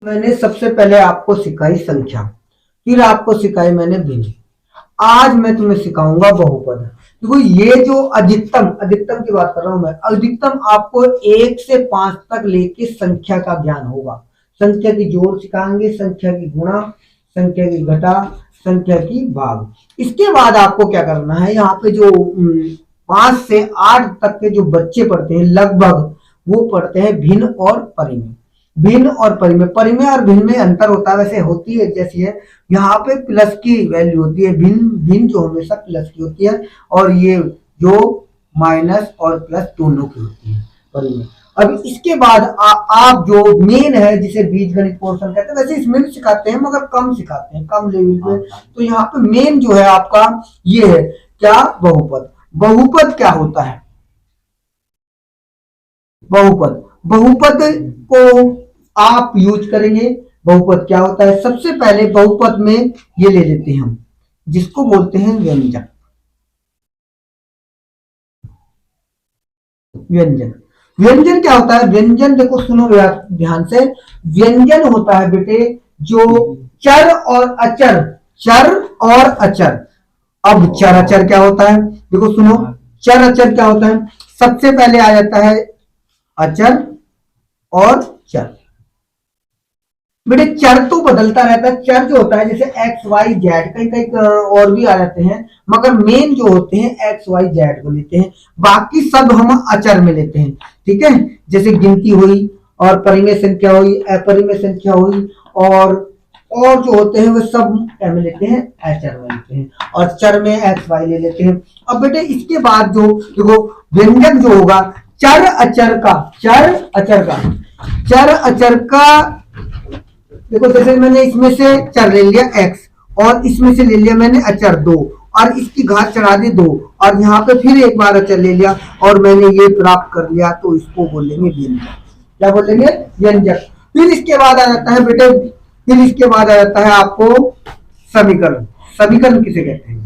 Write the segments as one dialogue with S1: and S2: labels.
S1: मैंने सबसे पहले आपको सिखाई संख्या, फिर आपको सिखाई मैंने भिन्न। आज मैं तुम्हें सिखाऊंगा बहुपद। देखो ये जो अधिकतम की बात कर रहा हूं मैं, अधिकतम आपको 1 से 5 तक लेके संख्या का ज्ञान होगा। संख्या की जोड़ सिखाएंगे, संख्या की गुणा, संख्या की घटा, संख्या की भाग। इसके बाद आपको क्या करना है, यहाँ पे जो 5 से 8 तक के जो बच्चे पढ़ते हैं लगभग, वो पढ़ते हैं भिन्न और परिमेय। भिन्न और परिमेय, परिमेय और भिन्न में अंतर होता है, वैसे होती है जैसी है। यहाँ पे प्लस की वैल्यू होती है, भिन्न भिन्न जो हमेशा प्लस की होती है, और ये जो माइनस और प्लस दोनों की होती है परिमेय। अब इसके बाद आप जो मेन है जिसे बीजगणित पोर्शन कहते हैं, वैसे इसमें भी सिखाते हैं मगर कम सिखाते हैं, कम लेवल पे। तो यहाँ पे मेन जो है आपका ये है क्या, बहुपद। बहुपद क्या होता है, बहुपद, बहुपद को आप यूज करेंगे। बहुपद क्या होता है, सबसे पहले बहुपद में ये ले लेते हैं हम, जिसको बोलते हैं व्यंजक। व्यंजन, व्यंजन क्या होता है, व्यंजन देखो सुनो ध्यान से। व्यंजन होता है बेटे जो चर और अचर, चर और अचर। अब चर अचर क्या होता है, देखो सुनो, चर अचर क्या होता है, सबसे पहले आ जाता है अचर और चर। बेटे चर तो बदलता रहता है, चर जो होता है जैसे एक्स वाई जेड, कहीं कहीं और भी आ जाते हैं, मगर मेन जो होते हैं एक्स वाई जेड को लेते हैं, बाकी सब हम अचर में लेते हैं। ठीक है, जैसे गिनती हुई और परिमेय संख्या हुई, अपरिमेय संख्या हुई, और जो होते हैं वो सब में लेते हैं, अचर में लेते हैं, और चर में एक्स वाई ले लेते हैं। अब बेटे इसके बाद जो देखो व्यंजक जो होगा चर अचर का, चर अचर का, चर अचर का देखो, जैसे मैंने इसमें से चर ले लिया x, और इसमें से ले लिया मैंने अचर 2, और इसकी घात चढ़ा दी 2, और यहाँ पे फिर एक बार अचर ले लिया और मैंने ये प्राप्त कर लिया, तो इसको बोलेंगे व्यंजक। क्या बोलेंगे, व्यंजक। फिर इसके बाद आ जाता है बेटे, फिर इसके बाद आ जाता है आपको समीकरण। समीकरण किसे कहते हैं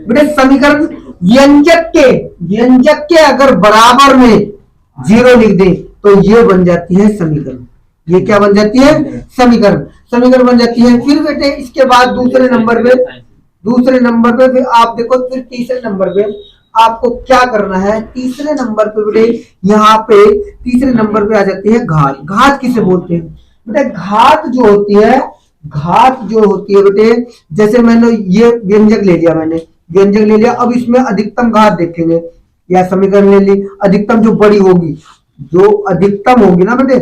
S1: बेटे, समीकरण व्यंजक के अगर बराबर में 0 लिख दे तो ये बन जाती है समीकरण। ये क्या बन जाती है, समीकरण, समीकरण बन जाती है। फिर बेटे इसके बाद दूसरे नंबर पे फिर आप देखो, फिर तीसरे नंबर पे आपको क्या करना है, तीसरे नंबर पे बेटे यहाँ पे तीसरे नंबर पे आ जाती है घात। घात किसे बोलते हैं बेटे, घात जो होती है, घात जो होती है बेटे, जैसे मैंने ये व्यंजक ले लिया, मैंने व्यंजक ले लिया, अब इसमें अधिकतम घात देखेंगे, या समीकरण ले ली, अधिकतम जो बड़ी होगी, जो अधिकतम होगी ना बेटे,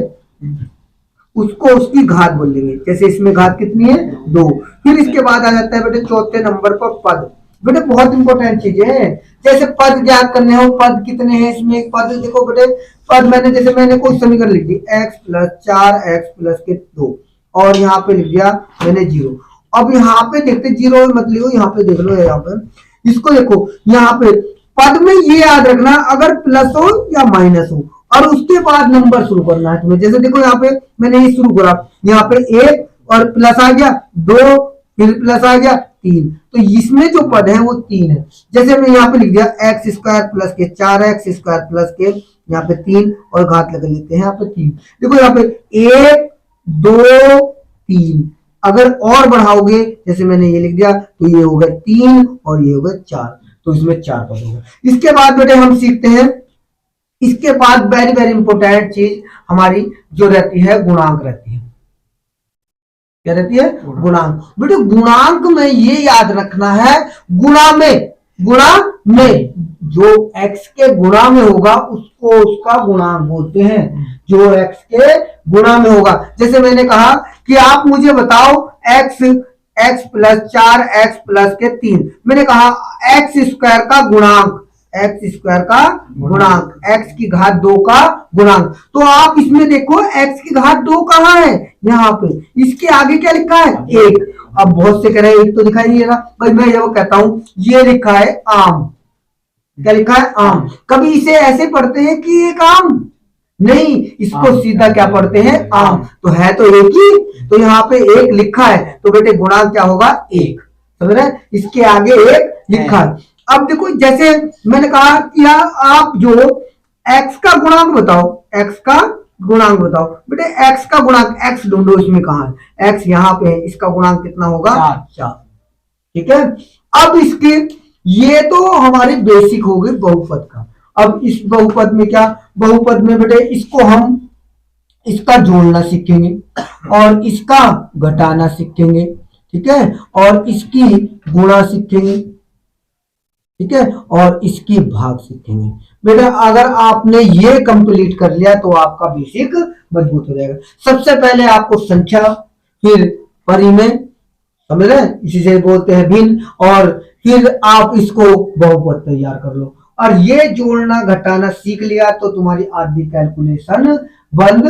S1: उसको उसकी घात बोलेंगे। जैसे इसमें घात कितनी है, 2। फिर इसके बाद आ जाता है बेटे चौथे नंबर पर पद। बेटे बहुत इंपॉर्टेंट चीजें हैं, जैसे पद ज्ञात करने हो, पद कितने हैं इसमें, एक पद देखो बेटे, पद मैंने कोई समीकरण लिख दी, x + 4x + 2, और यहाँ पे लिख दिया मैंने 0। अब यहाँ पे देखते 0 मत लियो, यहाँ पे देख लो, यहाँ पे इसको देखो, यहाँ पे पद में ये याद रखना अगर प्लस हो या माइनस हो, और उसके बाद नंबर शुरू करना है तुम्हें। जैसे देखो यहाँ पे मैंने ये शुरू करा, यहाँ पे 1 और प्लस आ गया 2, फिर प्लस आ गया 3, तो इसमें जो पद है वो 3 है। जैसे मैं यहाँ पे लिख दिया x² + 4x² + यहाँ पे 3, और घात लगा लेते हैं यहाँ पे 3। देखो यहाँ पे 1 2 3, अगर और बढ़ाओगे जैसे मैंने ये लिख दिया तो ये होगा 3 और ये होगा 4, तो इसमें 4 पद होगा। इसके बाद बेटे हम सीखते हैं, इसके बाद वेरी वेरी इंपॉर्टेंट चीज हमारी जो रहती है, गुणांक रहती है। क्या रहती है, गुणांक। बेटे गुणांक में ये याद रखना है, गुणा में जो x के गुणा में होगा उसको उसका गुणांक बोलते हैं, जो x के गुणा में होगा। जैसे मैंने कहा कि आप मुझे बताओ x + 4x + 3, मैंने कहा x² का गुणांक, x की घात 2 का गुणांक। तो आप इसमें देखो x की घात 2 कहाँ है, यहाँ पे, इसके आगे क्या लिखा है, 1। अब बहुत से कह रहे हैं 1 तो दिखाई नहीं दे रहा भाई, मैं ये कहता हूं ये लिखा है आम। क्या लिखा है, आम। कभी इसे ऐसे पढ़ते हैं कि एक आम, नहीं, इसको सीधा क्या पढ़ते हैं, आम। तो है तो एक ही, तो यहाँ पे 1 लिखा है, तो बेटे गुणांक क्या होगा, 1। समझ रहे, इसके आगे 1 लिखा है। अब देखो जैसे मैंने कहा कि आप जो x का गुणांक बताओ, x का गुणांक बताओ बेटे। x का गुणांक, x ढूंढो, इसमें कहाँ है x, यहाँ पे है, इसका गुणांक कितना होगा 4। ठीक है, अब इसके, ये तो हमारी बेसिक हो गई बहुपद का। अब इस बहुपद में क्या, बहुपद में बेटे इसको हम, इसका जोड़ना सीखेंगे और इसका घटाना सीखेंगे। ठीक है, और इसकी गुणा सीखेंगे। ठीक है, और इसकी भाग सीखेंगे। बेटा अगर आपने ये कंप्लीट कर लिया तो आपका बेसिक मजबूत हो जाएगा। सबसे पहले आपको संख्या, फिर परिमेय, समझ रहे हैं, इसी से बोलते हैं भिन्न, और फिर आप इसको बहुपद तैयार कर लो। और ये जोड़ना घटाना सीख लिया तो तुम्हारी आधी कैलकुलेशन बंद